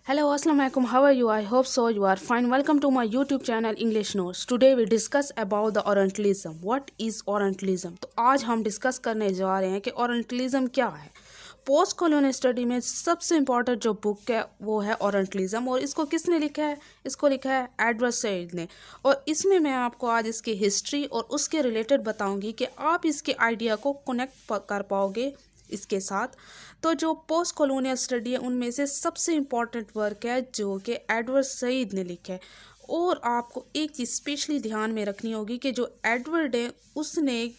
Hello, Assalamu alaikum. How are you? I hope so. You are fine. Welcome to my YouTube channel English Notes. Today we discuss about the Orientalism. What is Orientalism? तो आज हम discuss करने जा रहे हैं कि Orientalism क्या है. पोस्ट कॉलोनियल स्टडी में सबसे इम्पॉर्टेंट जो बुक है वो है ओरिएंटलिज्म, और इसको किसने लिखा है? इसको लिखा है एडवर्ड सईद ने। और इसमें मैं आपको आज इसकी हिस्ट्री और उसके रिलेटेड बताऊंगी कि आप इसके आइडिया को कनेक्ट कर पाओगे इसके साथ। तो जो पोस्ट कॉलोनियल स्टडी है उनमें से सबसे इम्पॉर्टेंट वर्क है जो कि एडवर्ड सईद ने लिखा है। और आपको एक चीज़ स्पेशली ध्यान में रखनी होगी कि जो एडवर्ड है उसने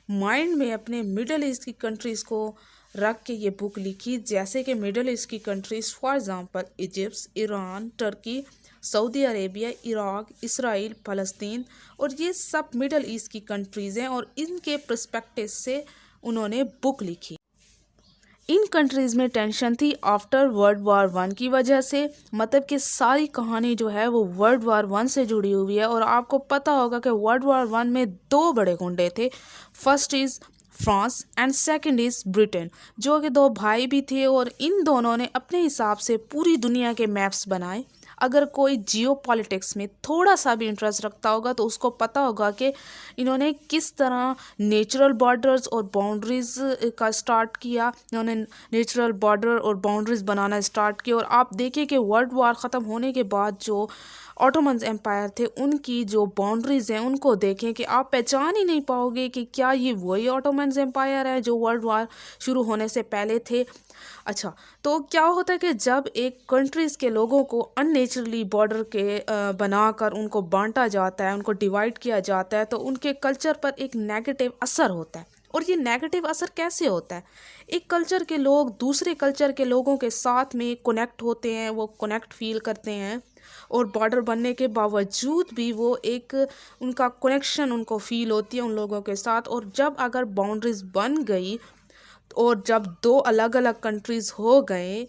माइंड में अपने मिडल ईस्ट की कंट्रीज़ को रख के ये बुक लिखी, जैसे कि मिडल ईस्ट की countries for example Egypt, Iran, Turkey, Saudi Arabia, Iraq, Israel, फ़लस्तीन, और ये सब मिडल ईस्ट की कंट्रीज़ हैं और इनके पर्सपेक्टिव से उन्होंने बुक लिखी। इन कंट्रीज़ में टेंशन थी आफ्टर वर्ल्ड वार वन की वजह से, मतलब कि सारी कहानी जो है वो वर्ल्ड वार वन से जुड़ी हुई है। और आपको पता होगा कि वर्ल्ड वार वन में दो बड़े गुंडे थे, first is France and second is Britain, जो कि दो भाई भी थे और इन दोनों ने अपने हिसाब से पूरी दुनिया के मैप्स बनाए। अगर कोई जियो पॉलिटिक्स में थोड़ा सा भी इंटरेस्ट रखता होगा तो उसको पता होगा कि इन्होंने किस तरह नेचुरल बॉर्डर्स और बाउंड्रीज़ का स्टार्ट किया, इन्होंने नेचुरल बॉर्डर और बाउंड्रीज़ बनाना स्टार्ट किया। और आप देखिए कि वर्ल्ड वार ख़त्म होने के बाद जो ऑटोमन एम्पायर थे उनकी जो बाउंड्रीज़ हैं उनको देखें कि आप पहचान ही नहीं पाओगे कि क्या ये वही ऑटोमन एम्पायर है जो वर्ल्ड वार शुरू होने से पहले थे। अच्छा, तो क्या होता है कि जब एक कंट्रीज़ के लोगों को अननेचुरली बॉर्डर के बनाकर उनको बांटा जाता है, उनको डिवाइड किया जाता है, तो उनके कल्चर पर एक नेगेटिव असर होता है। और ये नेगेटिव असर कैसे होता है? एक कल्चर के लोग दूसरे कल्चर के लोगों के साथ में कनेक्ट होते हैं, वो कनेक्ट फील करते हैं, और बॉर्डर बनने के बावजूद भी वो एक उनका कनेक्शन उनको फील होती है उन लोगों के साथ। और जब अगर बाउंड्रीज बन गई और जब दो अलग अलग कंट्रीज़ हो गए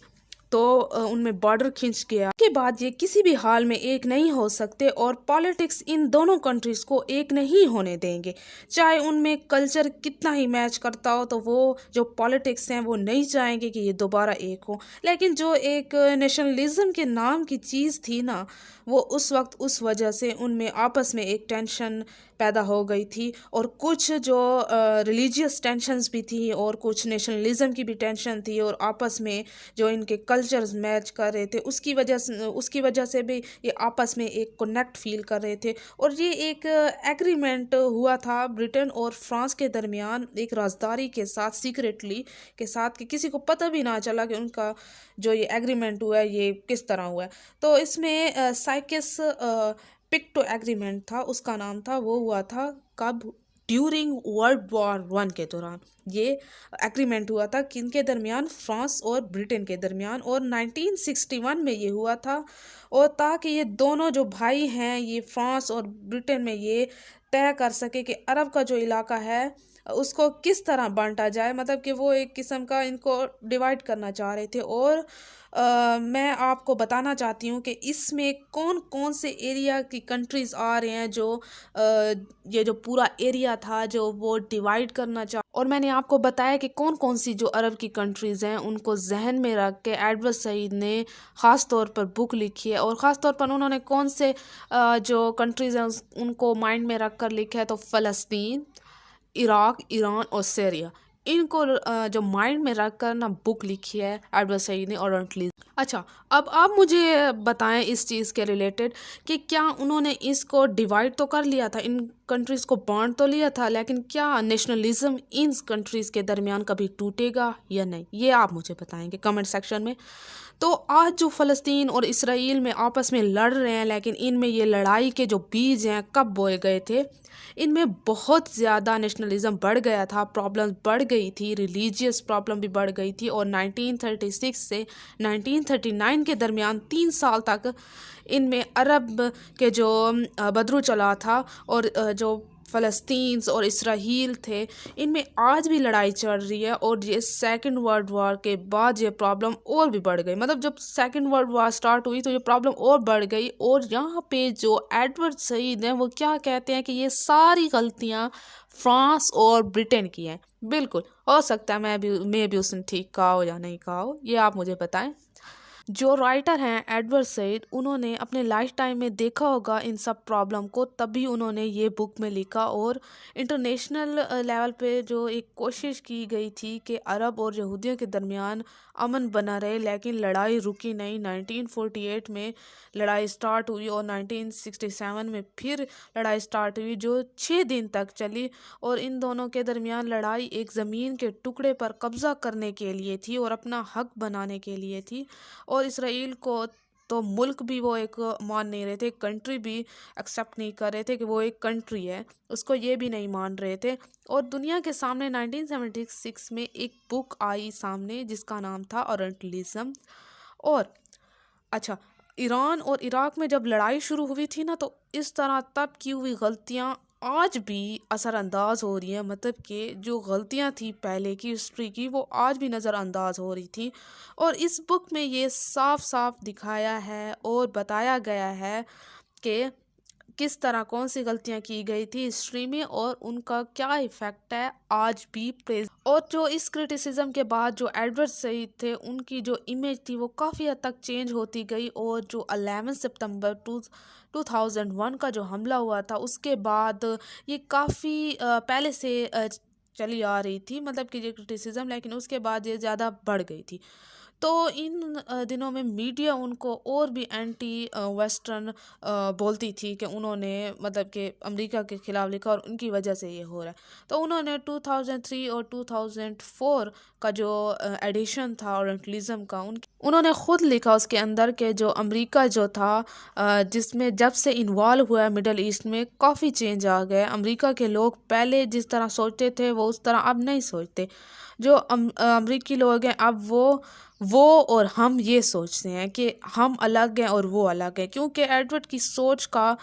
तो उनमें बॉर्डर खिंच गया के बाद ये किसी भी हाल में एक नहीं हो सकते, और पॉलिटिक्स इन दोनों कंट्रीज़ को एक नहीं होने देंगे। चाहे उनमें कल्चर कितना ही मैच करता हो तो वो जो पॉलिटिक्स हैं वो नहीं चाहेंगे कि ये दोबारा एक हो। लेकिन जो एक नेशनलिज्म के नाम की चीज़ थी ना, वो उस वक्त उस वजह से उनमें आपस में एक टेंशन पैदा हो गई थी, और कुछ जो रिलीजियस टेंशन्स भी थी और कुछ नेशनलिज्म की भी टेंशन थी, और आपस में जो इनके कल्चर्स मैच कर रहे थे उसकी वजह से भी ये आपस में एक कनेक्ट फील कर रहे थे। और ये एक एग्रीमेंट हुआ था ब्रिटेन और फ्रांस के दरमियान एक राजदारी के साथ, सीक्रेटली के साथ, कि किसी को पता भी ना चला कि उनका जो ये एग्रीमेंट हुआ है ये किस तरह हुआ है। तो इसमें साइकिस पिक्टो एग्रीमेंट था, उसका नाम था, वो हुआ था कब? ड्यूरिंग वर्ल्ड वॉर वन के दौरान ये एग्रीमेंट हुआ था, किनके दरमियान? फ्रांस और ब्रिटेन के दरमियान। और 1961 में ये हुआ था, और ताकि ये दोनों जो भाई हैं ये फ्रांस और ब्रिटेन में ये तय कर सके कि अरब का जो इलाका है उसको किस तरह बांटा जाए, मतलब कि वो एक किस्म का इनको डिवाइड करना चाह रहे थे। और मैं आपको बताना चाहती हूँ कि इसमें कौन कौन से एरिया की कंट्रीज़ आ रहे हैं जो ये जो पूरा एरिया था जो वो डिवाइड करना चाह, और मैंने आपको बताया कि कौन कौन सी जो अरब की कंट्रीज़ हैं उनको जहन में रख के एडवर्ड सईद ने ख़ास तौर पर बुक लिखी है। और ख़ास तौर पर उन्होंने कौन से जो कंट्रीज़ हैं उनको माइंड में रख कर लिखा है, तो फ़लस्तीन, इराक, ईरान और सीरिया, इनको जो माइंड में रख कर ना बुक लिखी है एडवर्ड सईद ने ओरिएंटलिज्म। अच्छा, अब आप मुझे बताएं इस चीज़ के रिलेटेड कि क्या उन्होंने इसको डिवाइड तो कर लिया था, इन कंट्रीज़ को बांट तो लिया था, लेकिन क्या नेशनलिज्म इन कंट्रीज़ के दरमियान कभी टूटेगा या नहीं, ये आप मुझे बताएंगे कमेंट सेक्शन में। तो आज जो फ़लस्तीन और इसराइल में आपस में लड़ रहे हैं, लेकिन इनमें ये लड़ाई के जो बीज हैं कब बोए गए थे? इनमें बहुत ज़्यादा नेशनलिज्म बढ़ गया था, प्रॉब्लम बढ़ गई थी, रिलीजियस प्रॉब्लम भी बढ़ गई थी। और 1936 से 1939 के दरमियान 3 साल तक इनमें अरब के जो बदरू चला था, और जो फ़लस्तीन और इसराइल थे इनमें आज भी लड़ाई चल रही है। और ये सेकंड वर्ल्ड वार के बाद ये प्रॉब्लम और भी बढ़ गई, मतलब जब सेकंड वर्ल्ड वार स्टार्ट हुई तो ये प्रॉब्लम और बढ़ गई। और यहाँ पे जो एडवर्ड सईद हैं वो क्या कहते हैं कि ये सारी गलतियाँ फ्रांस और ब्रिटेन की हैं। बिल्कुल हो सकता है मैं भी उसने ठीक कहा हो या नहीं कहा हो, ये आप मुझे बताएं। جو رائٹر ہیں ایڈورڈ سعید، انہوں نے اپنے لائف ٹائم میں دیکھا ہوگا ان سب پرابلم کو، تبھی انہوں نے یہ بک میں لکھا، اور انٹرنیشنل لیول پہ جو ایک کوشش کی گئی تھی کہ عرب اور یہودیوں کے درمیان امن بنا رہے، لیکن لڑائی رکی نہیں۔ 1948 میں لڑائی سٹارٹ ہوئی اور 1967 میں پھر لڑائی سٹارٹ ہوئی جو 6 دن تک چلی، اور ان دونوں کے درمیان لڑائی ایک زمین کے ٹکڑے پر قبضہ کرنے کے لیے تھی اور اپنا حق بنانے کے لیے تھی، اور اسرائیل کو تو ملک بھی وہ ایک مان نہیں رہے تھے، کنٹری بھی ایکسیپٹ نہیں کر رہے تھے کہ وہ ایک کنٹری ہے، اس کو یہ بھی نہیں مان رہے تھے۔ اور دنیا کے سامنے 1976 میں ایک بک آئی سامنے جس کا نام تھا اورینٹلزم۔ اور اچھا، ایران اور عراق میں جب لڑائی شروع ہوئی تھی نا، تو اس طرح تب کی ہوئی غلطیاں آج بھی اثر انداز ہو رہی ہیں، مطلب کہ جو غلطیاں تھی پہلے کی ہسٹری کی، وہ آج بھی نظر انداز ہو رہی تھی، اور اس بک میں یہ صاف صاف دکھایا ہے اور بتایا گیا ہے کہ کس طرح کون سی غلطیاں کی گئی تھی ہسٹری میں اور ان کا کیا ایفیکٹ ہے آج بھی اور جو اس کرٹیسزم کے بعد جو ایڈورڈ سعید تھے، ان کی جو امیج تھی وہ کافی حد تک چینج ہوتی گئی، اور جو 11 سپتمبر 2001 کا جو حملہ ہوا تھا، اس کے بعد یہ کافی پہلے سے چلی آ رہی تھی، مطلب کہ یہ کرٹیسزم، لیکن اس کے بعد یہ زیادہ بڑھ گئی تھی۔ تو ان دنوں میں میڈیا ان کو اور بھی اینٹی ویسٹرن بولتی تھی کہ انہوں نے مطلب کہ امریکہ کے خلاف لکھا اور ان کی وجہ سے یہ ہو رہا ہے۔ تو انہوں نے 2003 اور 2004 کا جو ایڈیشن تھا اورینٹلزم کا، انہوں نے خود لکھا اس کے اندر کہ جو امریکہ جو تھا، جس میں جب سے انوالو ہوا ہے مڈل ایسٹ میں، کافی چینج آ گیا۔ امریکہ کے لوگ پہلے جس طرح سوچتے تھے وہ اس طرح اب نہیں سوچتے۔ جو امریکی لوگ ہیں اب وہ اور ہم یہ سوچتے ہیں کہ ہم الگ ہیں اور وہ الگ ہیں، کیونکہ ایڈورڈ کی سوچ کا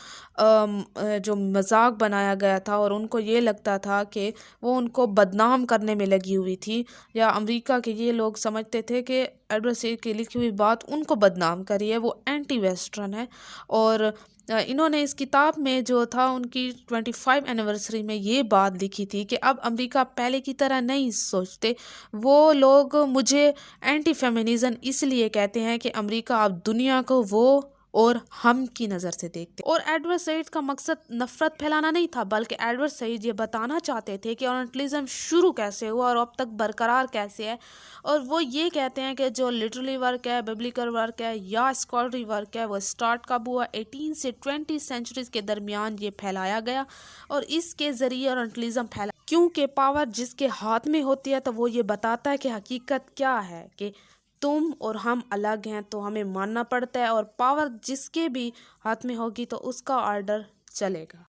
جو مذاق بنایا گیا تھا، اور ان کو یہ لگتا تھا کہ وہ ان کو بدنام کرنے میں لگی ہوئی تھی، یا امریکہ کے یہ لوگ سمجھتے تھے کہ ایڈورڈ سعید کی لکھی ہوئی بات ان کو بدنام کری ہے، وہ اینٹی ویسٹرن ہے۔ اور انہوں نے اس کتاب میں جو تھا ان کی 25 اینیورسری میں یہ بات لکھی تھی کہ اب امریکہ پہلے کی طرح نہیں سوچتے، وہ لوگ مجھے اینٹی فیمنزم اس لیے کہتے ہیں کہ امریکہ اب دنیا کو وہ اور ہم کی نظر سے دیکھتے۔ اور ایڈورڈ سعید کا مقصد نفرت پھیلانا نہیں تھا، بلکہ ایڈورڈ سعید یہ بتانا چاہتے تھے کہ اورینٹلزم شروع کیسے ہوا اور اب تک برقرار کیسے ہے، اور وہ یہ کہتے ہیں کہ جو لٹرلی ورک ہے، بیبلیکل ورک ہے یا اسکالری ورک ہے، وہ سٹارٹ کب ہوا؟ 18 سے 20 سینچریز کے درمیان یہ پھیلایا گیا، اور اس کے ذریعے اورینٹلزم پھیلا، کیونکہ پاور جس کے ہاتھ میں ہوتی ہے تو وہ یہ بتاتا ہے کہ حقیقت کیا ہے، کہ تم اور ہم الگ ہیں تو ہمیں ماننا پڑتا ہے، اور پاور جس کے بھی ہاتھ میں ہوگی تو اس کا آرڈر چلے گا۔